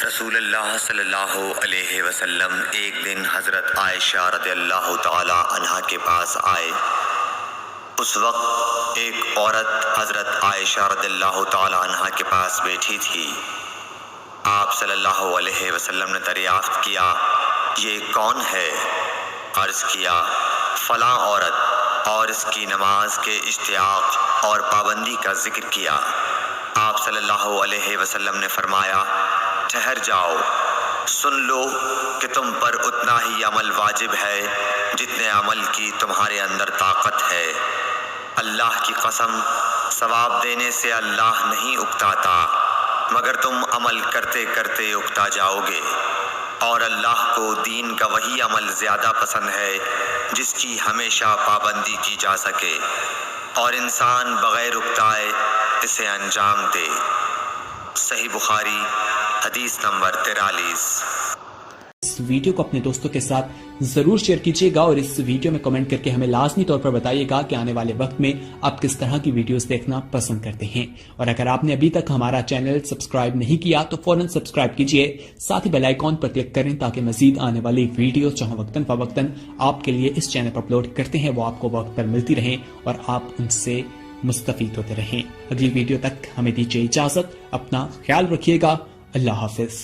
رسول اللہ صلی اللہ علیہ وسلم ایک دن حضرت عائشہ رضی اللہ تعالی عنہا کے پاس آئے۔ اس وقت ایک عورت حضرت عائشہ رضی اللہ تعالی عنہا کے پاس بیٹھی تھی۔ آپ صلی اللہ علیہ وسلم نے دریافت کیا، یہ کون ہے؟ عرض کیا، فلاں عورت، اور اس کی نماز کے اشتیاق اور پابندی کا ذکر کیا۔ آپ صلی اللہ علیہ وسلم نے فرمایا، ٹھہر جاؤ، سن لو کہ تم پر اتنا ہی عمل واجب ہے جتنے عمل کی تمہارے اندر طاقت ہے۔ اللہ کی قسم، ثواب دینے سے اللہ نہیں اکتاتا، مگر تم عمل کرتے کرتے اکتا جاؤ گے، اور اللہ کو دین کا وہی عمل زیادہ پسند ہے جس کی ہمیشہ پابندی کی جا سکے، اور انسان بغیر اکتائے اسے انجام دے۔ صحیح بخاری حدیث نمبر 43۔ اس ویڈیو کو اپنے دوستوں کے ساتھ ضرور شیئر کیجیے گا، اور اس ویڈیو میں کمنٹ کر کے ہمیں لازمی طور پر بتائیے گا کہ آنے والے وقت میں آپ کس طرح کی ویڈیوز دیکھنا پسند کرتے ہیں۔ اور اگر آپ نے ابھی تک ہمارا چینل سبسکرائب نہیں کیا تو فوراً سبسکرائب کیجیے، ساتھ ہی بیل آئیکن پر کلک کریں تاکہ مزید آنے والی ویڈیوز جہاں وقتاً فوقتاً آپ کے لیے اس چینل پر اپلوڈ کرتے ہیں وہ آپ کو وقت پر ملتی رہیں اور آپ ان سے مستفید ہوتے رہیں۔ اگلی ویڈیو تک ہمیں دیجیے اجازت، اپنا خیال رکھیے گا، اللہ حافظ۔